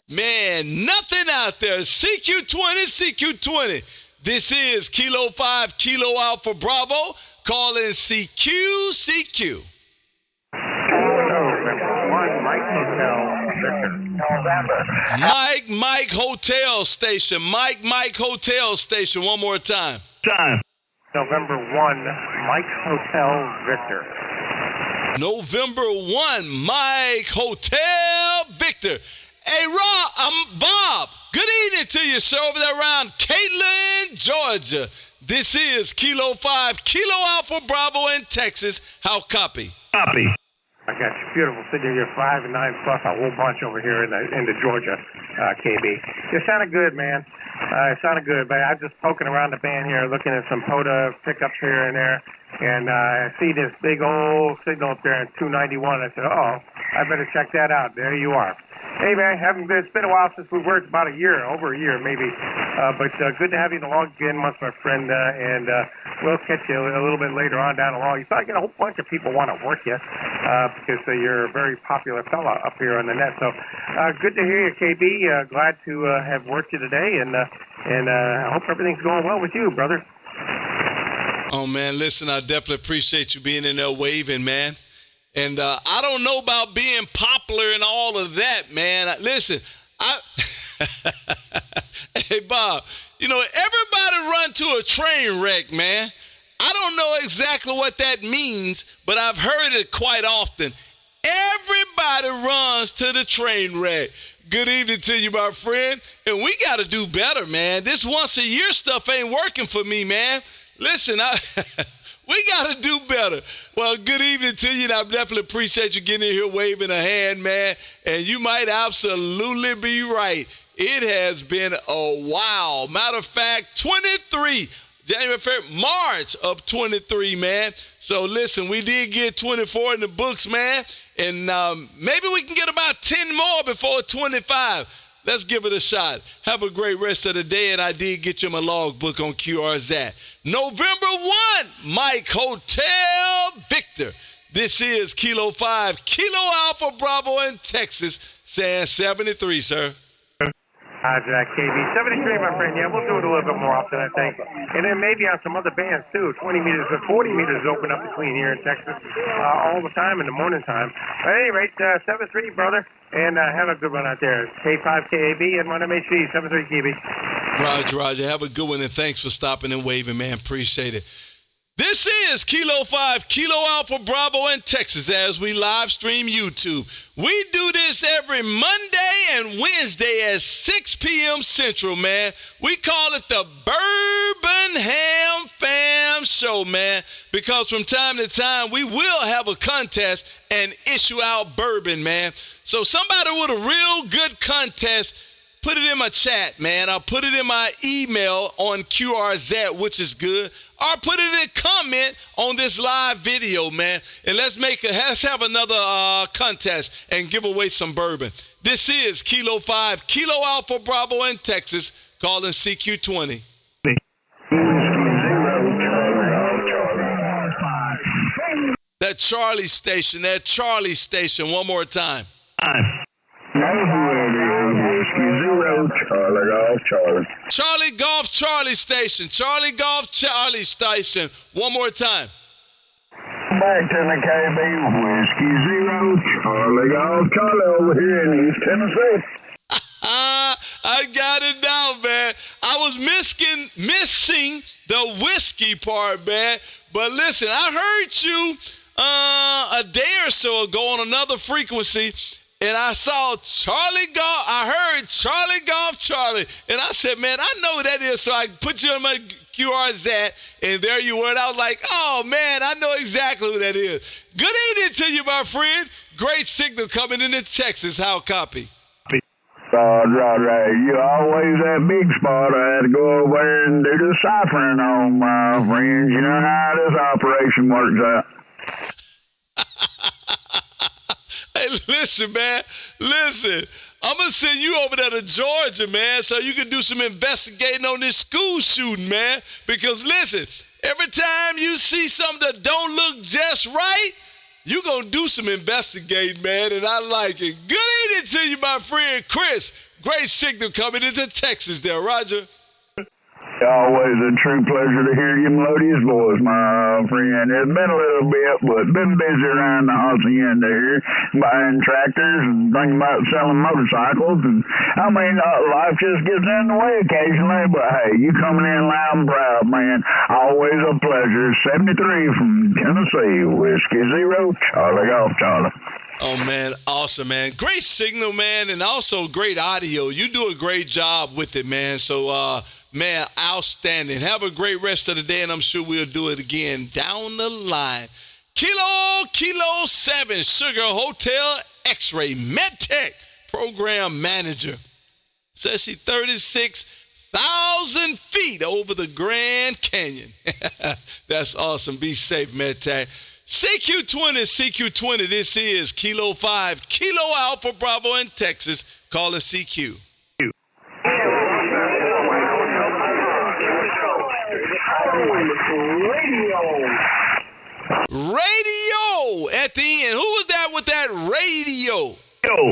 Man, nothing out there. CQ20. This is Kilo 5 Kilo Alpha Bravo. Calling CQ. Mike Hotel Station. Mike Hotel Station. One more time. November 1, Mike Hotel Victor. November 1, Mike Hotel Victor. Hey, I'm Bob. Good evening to you, sir, over there around Caitlin, Georgia. This is Kilo 5 Kilo Alpha Bravo in Texas. How copy? Copy. I got you. Beautiful. Sitting here 5 and 9 plus a whole bunch over here in the Georgia, KB. It sounded good, man. It sounded good, but I'm just poking around the band here, looking at some POTA pickups here and there, and I see this big old signal up there at 291. I said, I better check that out. There you are. Hey, man, it's been a while since we've worked, about over a year maybe, but good to have you along again once, my friend, and we'll catch you a little bit later on down the line. You probably get a whole bunch of people want to work you because you're a very popular fella up here on the net. So good to hear you, KB. Glad to have worked you today, and I hope everything's going well with you, brother. Oh, man, listen, I definitely appreciate you being in there waving, man. And I don't know about being popular and all of that, man. Listen, hey, Bob, everybody run to a train wreck, man. I don't know exactly what that means, but I've heard it quite often. Everybody runs to the train wreck. Good evening to you, my friend. And we got to do better, man. This once-a-year stuff ain't working for me, man. Listen, We got to do better. Well, good evening to you, and I definitely appreciate you getting in here waving a hand, man. And you might absolutely be right. It has been a while. Matter of fact, 23, January, February, March of 23, man. So, listen, we did get 24 in the books, man. And maybe we can get about 10 more before 25. Let's give it a shot. Have a great rest of the day, and I did get you my logbook on QRZAT. November 1, Mike Hotel Victor. This is Kilo 5, Kilo Alpha Bravo in Texas, saying 73, sir. Jack KB. 73, my friend. Yeah, we'll do it a little bit more often, I think. And then maybe on some other bands, too. 20 meters or 40 meters open up between here in Texas all the time in the morning time. But at any rate, 73, brother. And have a good one out there. K5KAB and 1MHG, 73 KB. Roger. Have a good one, and thanks for stopping and waving, man. Appreciate it. This is Kilo 5, Kilo Alpha Bravo in Texas as we live stream YouTube. We do this every Monday and Wednesday at 6 p.m. Central, man. We call it the Bourbon Ham Fam Show, man, because from time to time we will have a contest and issue out bourbon, man. So somebody with a real good contest, put it in my chat, man. I'll put it in my email on QRZ, which is good. Or put it in a comment on this live video, man. And let's have another contest and give away some bourbon. This is Kilo 5, Kilo Alpha Bravo in Texas, calling CQ20. That Charlie station, one more time. Charlie Golf Charlie station. Charlie Golf Charlie station. One more time. Back to the KB, Whiskey Zero, Charlie Golf Charlie over here in East Tennessee. I got it down, man. I was missing the whiskey part, man. But listen, I heard you a day or so ago on another frequency, and I saw Charlie Golf. I heard Charlie Golf Charlie. And I said, man, I know what that is. So I put you on my QRZ, and there you were. And I was like, oh, man, I know exactly who that is. Good evening to you, my friend. Great signal coming into Texas. How copy? Right. You always that big spot. I had to go over there and do the ciphering on, my friends. You know how this operation works out. Hey, listen, man. Listen, I'm going to send you over there to Georgia, man, so you can do some investigating on this school shooting, man. Because, listen, every time you see something that don't look just right, you're going to do some investigating, man, and I like it. Good evening to you, my friend Chris. Great signal coming into Texas there, Roger. Always a true pleasure to hear your melodious voice, my friend. It's been a little bit, but been busy around the hacienda here, buying tractors and thinking about selling motorcycles. And I mean, life just gets in the way occasionally, but hey, you coming in loud and proud, man. Always a pleasure. 73 from Tennessee, Whiskey Zero, Charlie Golf Charlie. Oh, man, awesome, man. Great signal, man, and also great audio. You do a great job with it, man. So, man, outstanding. Have a great rest of the day, and I'm sure we'll do it again down the line. Kilo 7, Sugar Hotel X-Ray MedTech Program Manager. Says she 36,000 feet over the Grand Canyon. That's awesome. Be safe, MedTech. CQ20, this is Kilo 5, Kilo Alpha Bravo in Texas, calling CQ. Radio at the end. Who was that with that radio? Yo.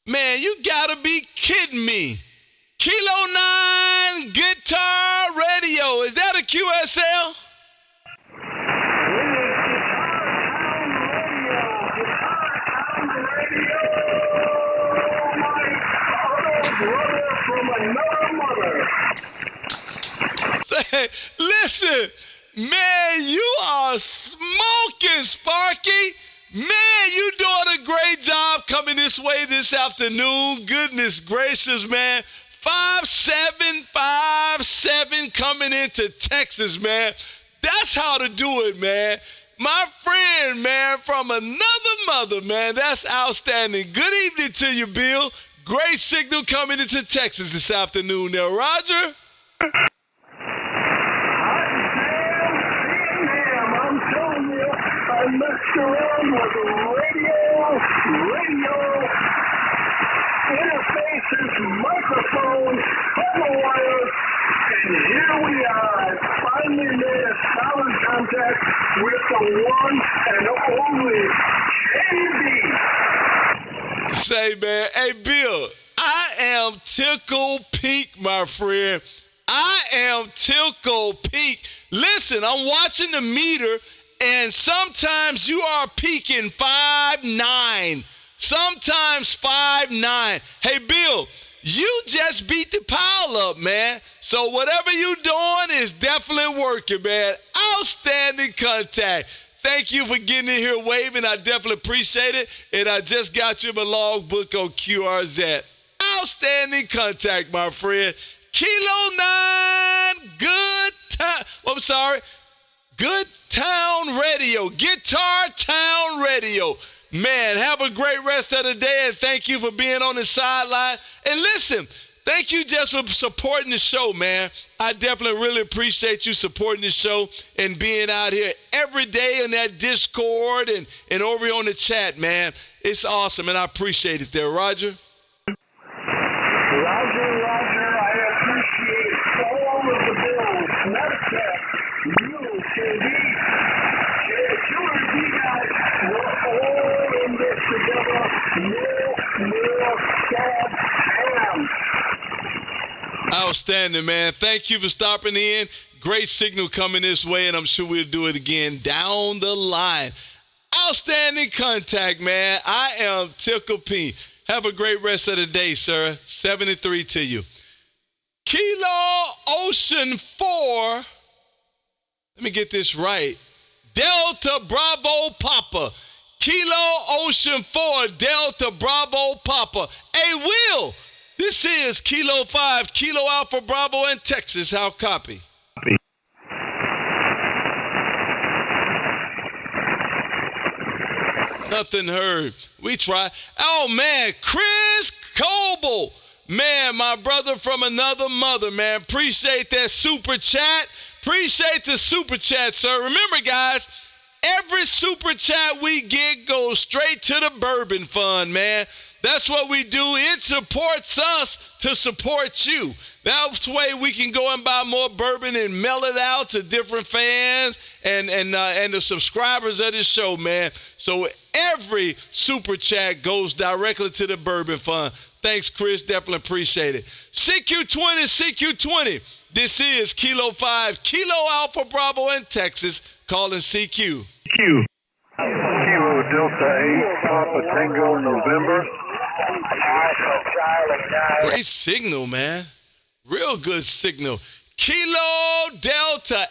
Man, you gotta be kidding me. Kilo 9 Guitar Radio. Is that a QSL? Hey, listen, man, you are smoking, Sparky. Man, you doing a great job coming this way this afternoon. Goodness gracious, man. 5757 coming into Texas, man. That's how to do it, man. My friend, man, from another mother, man. That's outstanding. Good evening to you, Bill. Great signal coming into Texas this afternoon there, Roger. I'm telling you, I messed around with the radio interfaces, microphones, cable wires, and here we are. I finally made a solid contact with the one and only KB. Say, man, hey, Bill, I am tickle pink, my friend. I am tickle pink. Listen, I'm watching the meter, and sometimes you are peaking 5'9", sometimes 5'9". Hey, Bill, you just beat the pile up, man. So whatever you doing is definitely working, man. Outstanding contact. Thank you for getting in here waving. I definitely appreciate it. And I just got you my logbook on QRZ. Outstanding contact, my friend. Kilo 9, Good Town Radio. Guitar Town Radio. Man, have a great rest of the day, and thank you for being on the sideline. And listen, thank you just for supporting the show, man. I definitely really appreciate you supporting the show and being out here every day in that Discord and over on the chat, man. It's awesome, and I appreciate it there, Roger. Roger, I appreciate all of the bills. Snapchat, you, KB, QRZ guys, we're all in this together. More sad hands. Outstanding, man. Thank you for stopping in. Great signal coming this way, and I'm sure we'll do it again down the line. Outstanding contact, man. I am Tickle P. Have a great rest of the day, sir. 73 to you. Kilo Ocean 4. Let me get this right. Delta Bravo Papa. Kilo Ocean 4, Delta Bravo Papa. Hey, Will, this is Kilo 5, Kilo Alpha Bravo in Texas. How copy? Nothing heard. We try. Oh, man, Chris Coble. Man, my brother from another mother, man. Appreciate that super chat. Appreciate the super chat, sir. Remember, guys, every super chat we get goes straight to the Bourbon Fund, man. That's what we do. It supports us to support you. That's the way we can go and buy more bourbon and mail it out to different fans and the subscribers of this show, man. So every super chat goes directly to the Bourbon Fund. Thanks, Chris. Definitely appreciate it. CQ20. This is Kilo 5, Kilo Alpha Bravo in Texas, calling CQ. Kilo Delta 8, Papa Tango, November. Great signal, man. Real good signal. Kilo Delta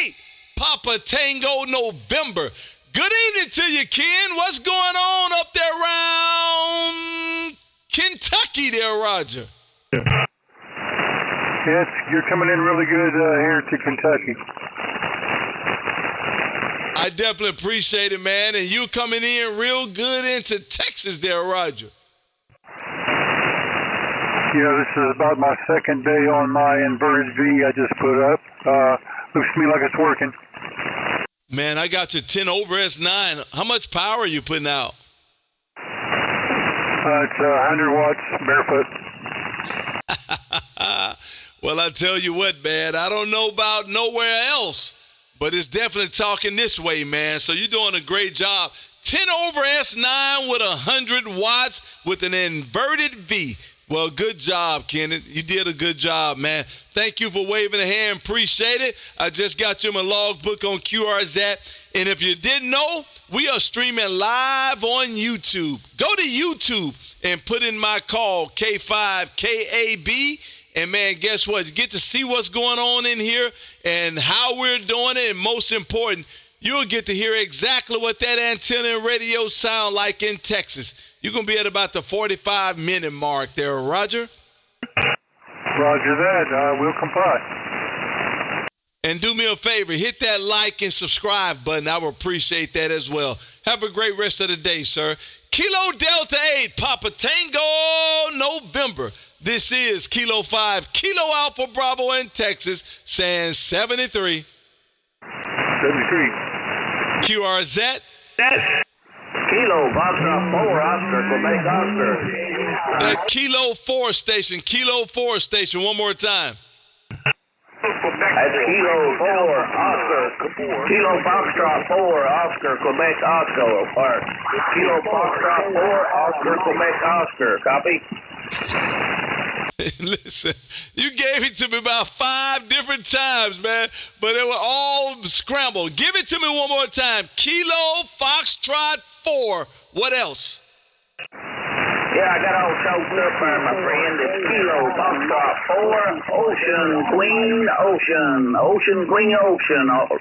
8, Papa Tango, November. Good evening to you, Ken. What's going on up there around Kentucky there, Roger? Yes, you're coming in really good here to Kentucky. I definitely appreciate it, man. And you coming in real good into Texas there, Roger. Yeah, this is about my second day on my inverted V I just put up. Looks to me like it's working. Man, I got your 10 over S9. How much power are you putting out? It's 100 watts barefoot. Well, I tell you what, man, I don't know about nowhere else, but it's definitely talking this way, man. So you're doing a great job. 10 over S9 with 100 watts with an inverted V. Well, good job, Kenneth. You did a good job, man. Thank you for waving a hand. Appreciate it. I just got you my logbook on QRZ. And if you didn't know, we are streaming live on YouTube. Go to YouTube and put in my call, K5KAB. And, man, guess what? You get to see what's going on in here and how we're doing it. And most important, you'll get to hear exactly what that antenna and radio sound like in Texas. You're going to be at about the 45-minute mark there, Roger. Roger that. We'll comply. And do me a favor, hit that like and subscribe button. I would appreciate that as well. Have a great rest of the day, sir. Kilo Delta 8, Papa Tango, November. This is Kilo 5, Kilo Alpha Bravo in Texas, saying 73. 73. QRZ. Kilo, Foxtrot 4, Oscar, Quebec, Oscar. The Kilo 4 station, Kilo 4 station, one more time. That's Kilo 4, Oscar, Kilo Foxtrot 4, Oscar, Quebec, Oscar, or Kilo Foxtrot 4, Oscar, Quebec, Oscar. Copy? Listen, you gave it to me about 5 different times, man, but they were all scrambled. Give it to me one more time. Kilo Foxtrot 4. What else? Yeah, I got all choked up there, my friend. It's Kilo Foxtrot 4, Ocean Queen,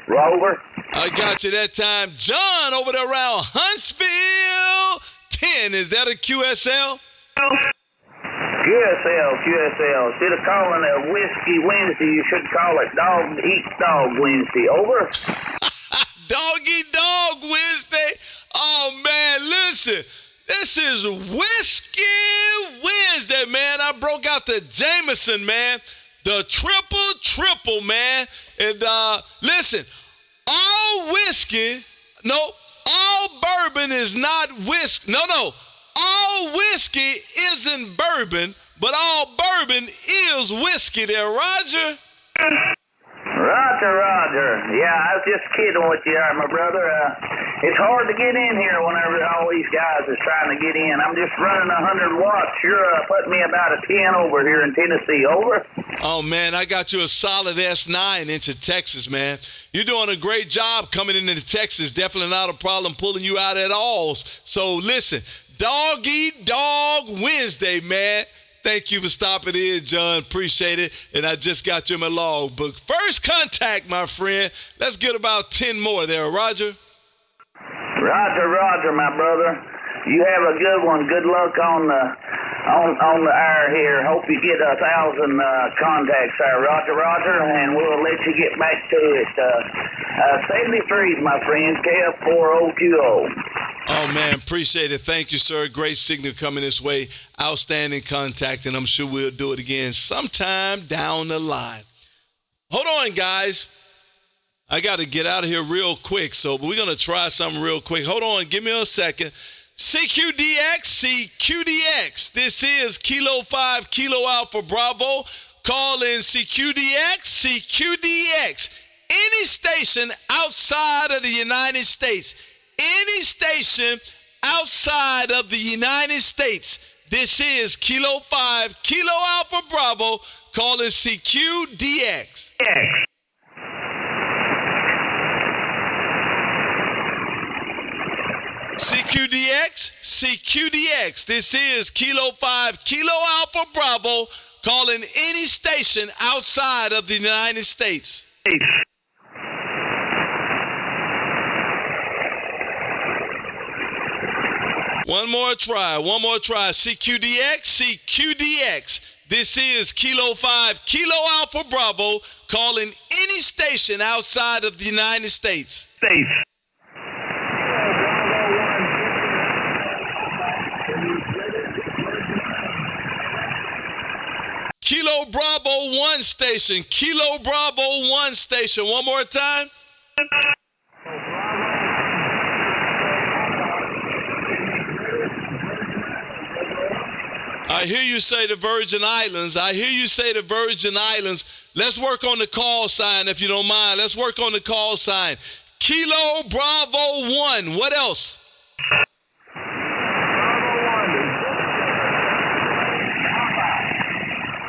Rover. I got you that time. John over there around Huntsville 10. Is that a QSL? QSL. Instead of calling it Whiskey Wednesday, you should call it Dog Eat Dog Wednesday. Over. Dog Eat Dog Wednesday. Oh, man, listen. This is Whiskey Wednesday, man. I broke out the Jameson, man. The triple, man. And listen, all bourbon is not whiskey. No. All whiskey isn't bourbon, but all bourbon is whiskey there, Roger. Roger. Yeah, I was just kidding with you, my brother. It's hard to get in here whenever all these guys is trying to get in. I'm just running 100 watts. You're putting me about a 10 over here in Tennessee. Over. Oh, man, I got you a solid S9 into Texas, man. You're doing a great job coming into Texas. Definitely not a problem pulling you out at all. So, listen, Dog Eat Dog Wednesday, man. Thank you for stopping in, John. Appreciate it. And I just got you in my logbook. First contact, my friend. Let's get about 10 more there, Roger. Roger, my brother. You have a good one. Good luck on the air here. Hope you get 1,000 contacts there. Roger, and we'll let you get back to it. 73, my friend. KF40QO. Oh, man, appreciate it. Thank you, sir. Great signal coming this way. Outstanding contact, and I'm sure we'll do it again sometime down the line. Hold on, guys. I got to get out of here real quick, but we're going to try something real quick. Hold on. Give me a second. CQDX. This is Kilo 5, Kilo Alpha Bravo. Call in CQDX. Any station outside of the United States. Any station outside of the United States. This is Kilo 5, Kilo Alpha Bravo, calling CQDX. CQDX. This is Kilo 5, Kilo Alpha Bravo, calling any station outside of the United States. One more try. CQDX. This is Kilo 5, Kilo Alpha Bravo, calling any station outside of the United States. Kilo Bravo 1 station. One more time. I hear you say the Virgin Islands. Let's work on the call sign, if you don't mind. Kilo Bravo 1. What else?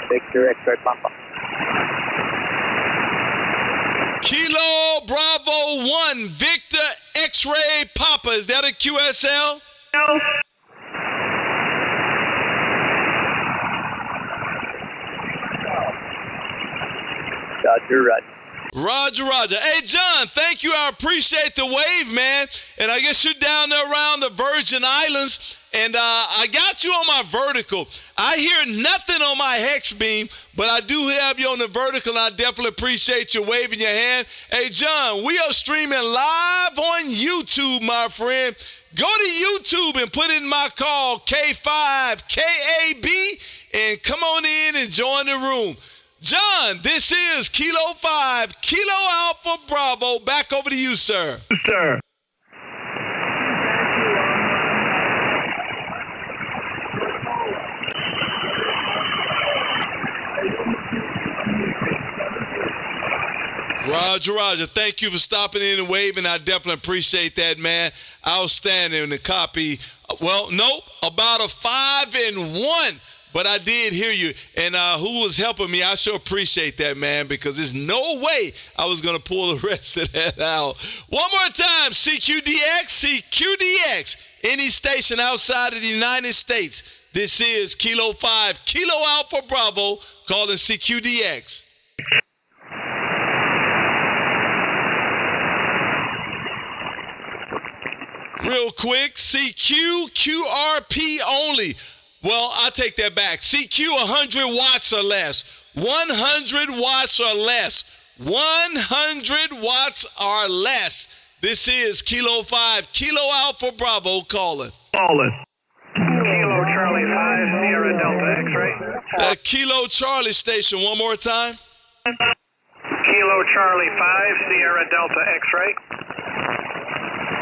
Victor X-Ray Papa. Kilo Bravo 1. Victor X-Ray Papa. Is that a QSL? No. Roger. Roger, Roger. Hey, John, thank you. I appreciate the wave, man. And I guess you're down there around the Virgin Islands. And I got you on my vertical. I hear nothing on my hex beam, but I do have you on the vertical, and I definitely appreciate you waving your hand. Hey, John, we are streaming live on YouTube, my friend. Go to YouTube and put in my call, K5KAB, and come on in and join the room. John, this is Kilo 5, Kilo Alpha Bravo. Back over to you, sir. Sir. Roger, Roger. Thank you for stopping in and waving. I definitely appreciate that, man. Outstanding. The copy. Well, nope, about a 5-1. But I did hear you, and who was helping me, I sure appreciate that, man, because there's no way I was going to pull the rest of that out. One more time, CQDX, any station outside of the United States. This is Kilo 5, Kilo Alpha Bravo, calling CQDX. Real quick, CQ, QRP only. Well, I'll take that back. CQ 100 watts or less. 100 watts or less. 100 watts or less. This is Kilo 5, Kilo Alpha Bravo calling. Kilo Charlie 5, Sierra Delta X-ray. Kilo Charlie station, one more time. Kilo Charlie 5, Sierra Delta X-ray.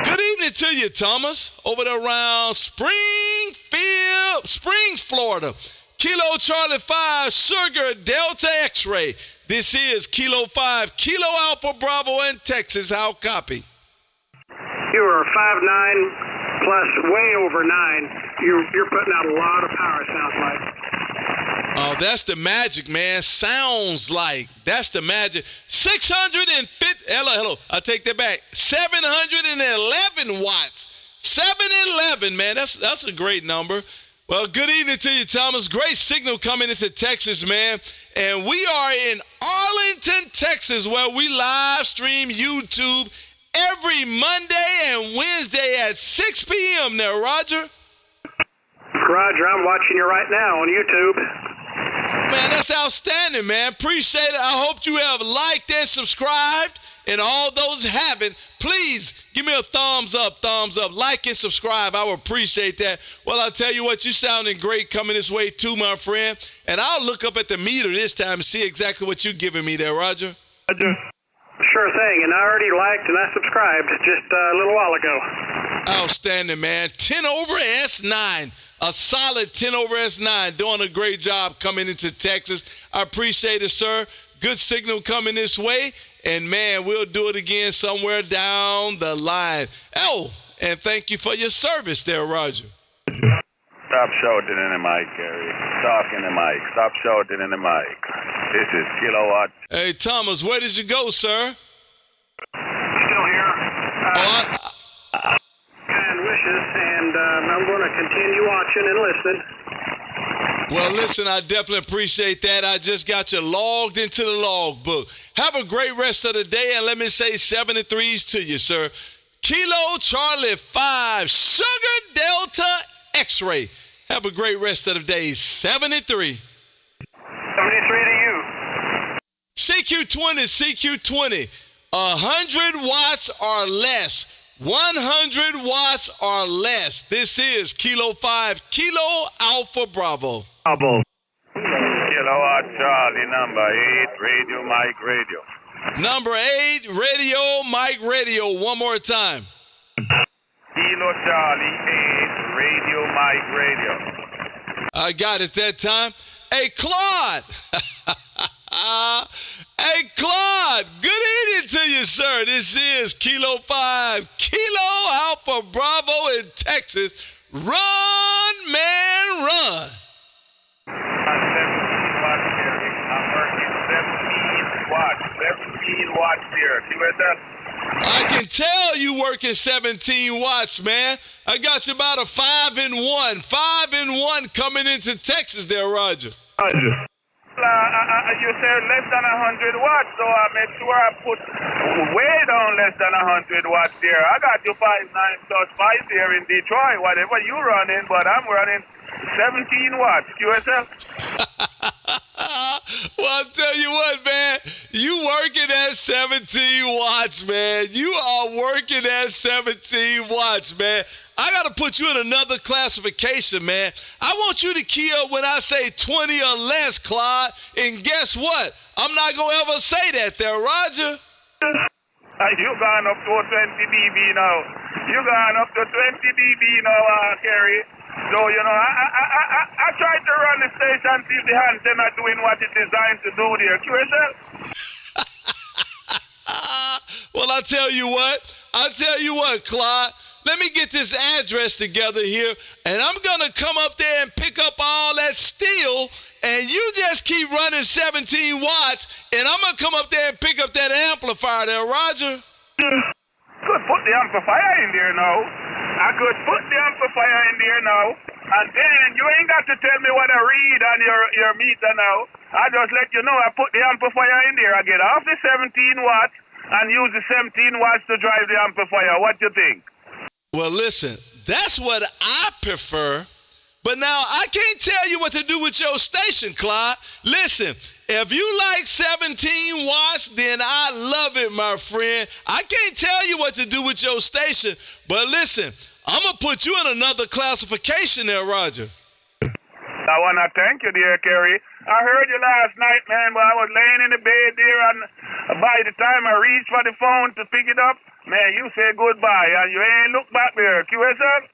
Good evening to you, Thomas, over there around Spring, Florida. Kilo Charlie 5, Sugar Delta X-ray. This is Kilo 5, Kilo Alpha Bravo in Texas. How copy? You are 5'9" plus way over 9. You're putting out a lot of power, sounds like. Oh, that's the magic, man. Sounds like. That's the magic. 650. Hello. I take that back. 711 watts. 711, man. That's a great number. Well, good evening to you, Thomas. Great signal coming into Texas, man. And we are in Arlington, Texas, where we live stream YouTube every Monday and Wednesday at 6 p.m. there, Roger. Roger, I'm watching you right now on YouTube. Man, that's outstanding, man. Appreciate it. I hope you have liked and subscribed. And all those haven't, please give me a thumbs up. Like and subscribe. I would appreciate that. Well, I'll tell you what, you sounding great coming this way too, my friend. And I'll look up at the meter this time and see exactly what you're giving me there, Roger. Roger. Sure thing. And I already liked and I subscribed just a little while ago. Outstanding, man. 10 over S9. A solid 10 over S9. Doing a great job coming into Texas. I appreciate it, sir. Good signal coming this way. And, man, we'll do it again somewhere down the line. Oh, and thank you for your service there, Roger. Stop shouting in the mic, Gary. Talk in the mic. Stop shouting in the mic. This is Kilowatts. Hey, Thomas, where did you go, sir? Still here. And wishes, and I'm going to continue watching and listening. Well, listen, I definitely appreciate that. I just got you logged into the log book. Have a great rest of the day, and let me say 73s to you, sir. Kilo Charlie 5, Sugar Delta X-ray. Have a great rest of the day. 73. 73 to you. CQ20. 100 watts or less. 100 watts or less. This is Kilo 5, Kilo Alpha Bravo. Kilowatt Charlie, number 8, radio, mic, radio. Number 8, radio, mic, radio. One more time. Kilo Charlie 8, radio, mic, radio. I got it that time. Hey, Claude. Hey, Claude. Good evening to you, sir. This is Kilo 5, Kilo Alpha Bravo in Texas. Run, man, run. 17 watts here. I'm working 17 watts here. See what that? I can tell you working 17 watts, man. I got you about a 5-1. 5-1 coming into Texas there, Roger. Roger. You said less than 100 watts, so I made sure I put way down less than 100 watts there. I got you 5.9 plus 5 there in Detroit, whatever you running, but I'm running 17 watts, QSL. Well, I'll tell you what, man. You working at 17 watts, man. You are working at 17 watts, man. I got to put you in another classification, man. I want you to key up when I say 20 or less, Clyde. And guess what? I'm not going to ever say that there, Roger. You gone up to 20 dB now. You gone up to 20 dB now, Kerry. So, you know, I tried to run the station, see if the antenna doing what it's designed to do there. QSL? Well, I'll tell you what, Clyde. Let me get this address together here, and I'm going to come up there and pick up all that steel, and you just keep running 17 watts, and I'm going to come up there and pick up that amplifier there, Roger. Could put the amplifier in there now. I could put the amplifier in there now, and then you ain't got to tell me what I read on your meter now. I just let you know I put the amplifier in there. I get off the 17 watts and use the 17 watts to drive the amplifier. What do you think? Well, listen, that's what I prefer, but now I can't tell you what to do with your station, Clyde. Listen, if you like 17 watts, then I love it, my friend. I can't tell you what to do with your station, but listen, I'm going to put you in another classification there, Roger. I want to thank you, dear Kerry. I heard you last night, man, but I was laying in the bed there, and by the time I reached for the phone to pick it up, man, you said goodbye, and you ain't look back there. QSL?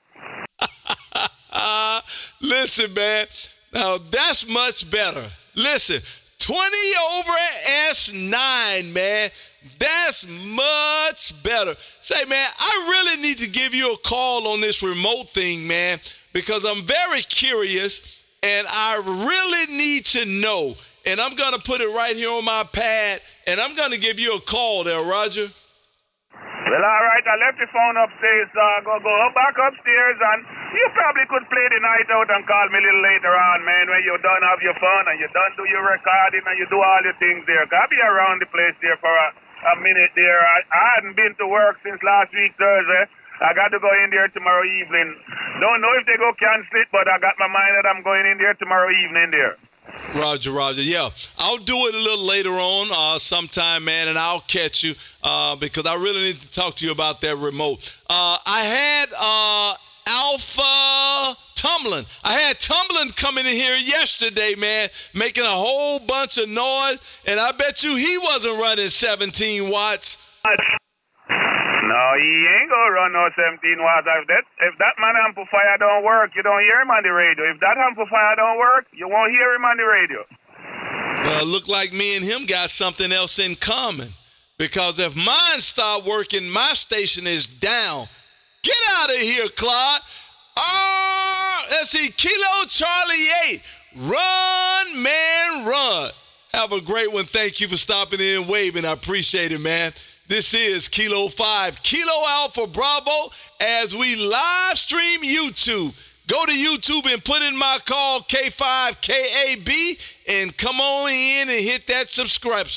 Listen, man, now that's much better. Listen, 20 over S9, man. That's much better. Say, man, I really need to give you a call on this remote thing, man, because I'm very curious, and I really need to know. And I'm going to put it right here on my pad, and I'm going to give you a call there, Roger. Well, all right, I left the phone upstairs, so I'll go back upstairs, and you probably could play the night out and call me a little later on, man, when you're done have your fun and you're done do your recording and you do all your things there. I'll be around the place there for a minute there. I hadn't been to work since last week, Thursday. I got to go in there tomorrow evening. Don't know if they go cancel it, but I got my mind that I'm going in there tomorrow evening there. Roger. Yeah, I'll do it a little later on sometime, man, and I'll catch you because I really need to talk to you about that remote. I had Alpha Tumblin. I had Tumblin coming in here yesterday, man, making a whole bunch of noise, and I bet you he wasn't running 17 watts. No, he ain't gonna run no 17 watts. If that man amplifier don't work, you don't hear him on the radio. If that amplifier don't work, you won't hear him on the radio. Well, it look like me and him got something else in common. Because if mine stop working, my station is down. Get out of here, Clyde. Let's see, Kilo Charlie 8. Run, man, run. Have a great one. Thank you for stopping in and waving. I appreciate it, man. This is Kilo 5, Kilo Alpha Bravo, as we live stream YouTube. Go to YouTube and put in my call, K5KAB, and come on in and hit that subscribe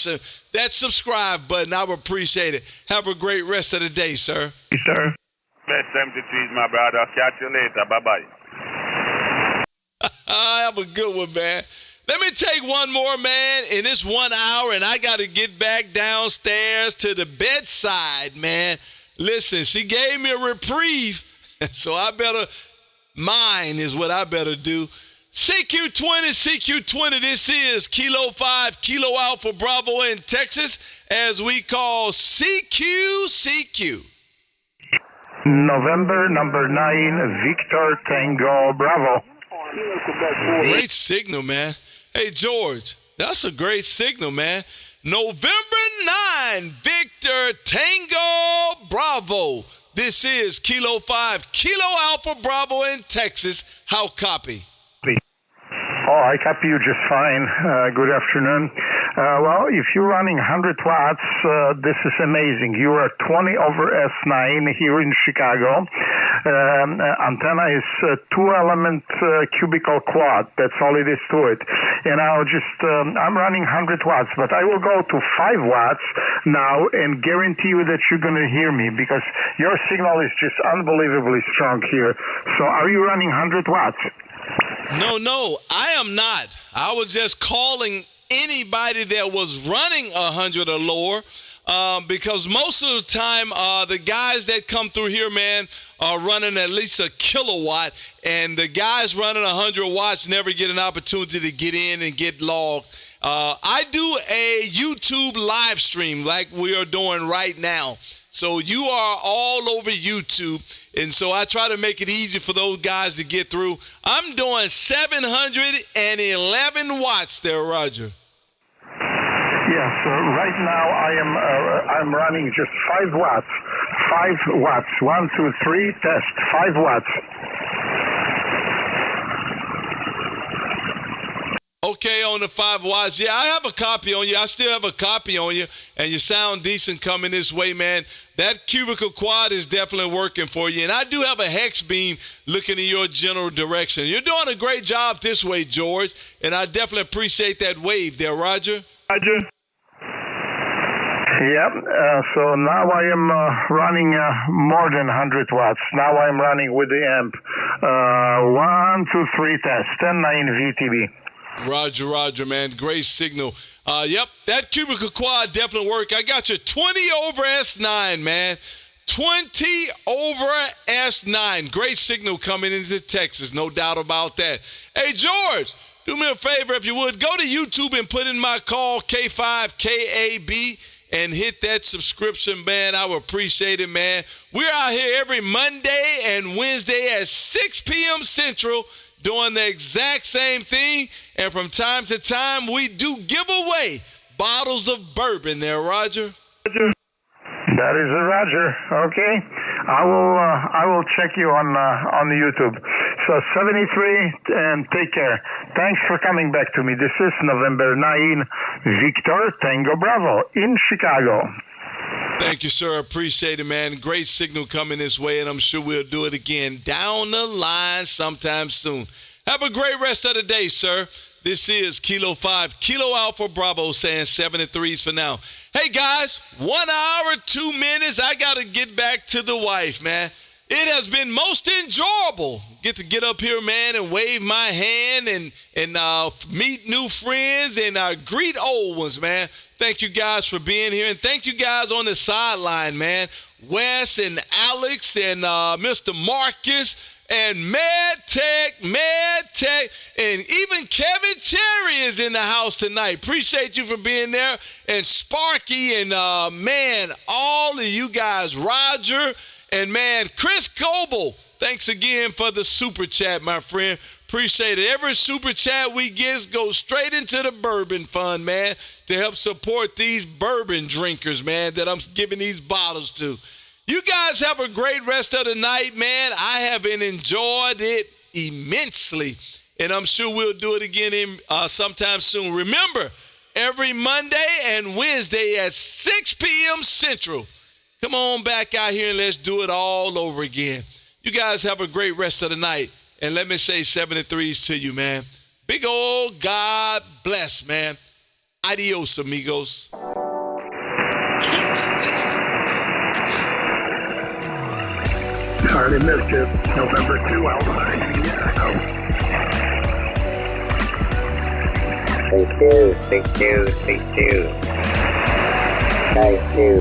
button. I would appreciate it. Have a great rest of the day, sir. Yes, sir. Best time to treat my brother. Catch you later. Bye-bye. Have a good one, man. Let me take one more, man, in this 1 hour, and I got to get back downstairs to the bedside, man. Listen, she gave me a reprieve, so mine is what I better do. CQ20, this is Kilo 5, Kilo Alpha Bravo in Texas, as we call CQ. November number 9, Victor Tango Bravo. Great signal, man. Hey, George, that's a great signal, man. November 9, Victor Tango Bravo. This is Kilo 5, Kilo Alpha Bravo in Texas. How copy? Oh, I copy you just fine. Good afternoon. Well, if you're running 100 watts, this is amazing. You are 20 over S9 here in Chicago. Antenna is 2-element cubical quad. That's all it is to it. and I'm running 100 watts, but I will go to 5 watts now and guarantee you that you're going to hear me because your signal is just unbelievably strong here. So are you running 100 watts? No, I am not. I was just calling anybody that was running 100 or lower. Because most of the time, the guys that come through here, man, are running at least a kilowatt, and the guys running 100 watts never get an opportunity to get in and get logged. I do a YouTube live stream like we are doing right now. So you are all over YouTube, and so I try to make it easy for those guys to get through. I'm doing 711 watts there, Roger. Yes, right now I'm running just 5 watts. 5 watts. 1, 2, 3, test. 5 watts. Okay, on the 5 watts. Yeah, I have a copy on you. I still have a copy on you, and you sound decent coming this way, man. That cubicle quad is definitely working for you, and I do have a hex beam looking in your general direction. You're doing a great job this way, George, and I definitely appreciate that wave there, Roger. Roger. Yep, so now I am running more than 100 watts. Now I'm running with the amp. 1, 2, 3 test, 10-9 VTB. Roger, man. Great signal. Yep, that cubicle quad definitely worked. I got you 20 over S9, man. 20 over S9. Great signal coming into Texas, no doubt about that. Hey, George, do me a favor if you would. Go to YouTube and put in my call, K5KAB. And hit that subscription, man. I would appreciate it, man. We're out here every Monday and Wednesday at 6 p.m. Central doing the exact same thing. And from time to time, we do give away bottles of bourbon there, Roger. That is a Roger. Okay. I will check you on the YouTube. So 73 and take care. Thanks for coming back to me. This is November 9, Victor Tango Bravo in Chicago. Thank you, sir. Appreciate it, man. Great signal coming this way, and I'm sure we'll do it again down the line sometime soon. Have a great rest of the day, sir. This is Kilo 5, Kilo Alpha Bravo saying 73s for now. Hey, guys, 1 hour, 2 minutes. I got to get back to the wife, man. It has been most enjoyable. Get to get up here, man, and wave my hand and meet new friends and greet old ones, man. Thank you guys for being here. And thank you guys on the sideline, man. Wes and Alex and Mr. Marcus and Mad Tech, and even Kevin Cherry is in the house tonight. Appreciate you for being there. And Sparky and, man, all of you guys, Roger, and, man, Chris Coble, thanks again for the super chat, my friend. Appreciate it. Every super chat we get goes straight into the bourbon fund, man, to help support these bourbon drinkers, man, that I'm giving these bottles to. You guys have a great rest of the night, man. I have enjoyed it immensely, and I'm sure we'll do it again sometime soon. Remember, every Monday and Wednesday at 6 p.m. Central. Come on back out here and let's do it all over again. You guys have a great rest of the night. And let me say 73s to you, man. Big old God bless, man. Adios, amigos. Sorry to miss you. November 2 outside Chicago. Thank you. Thank you.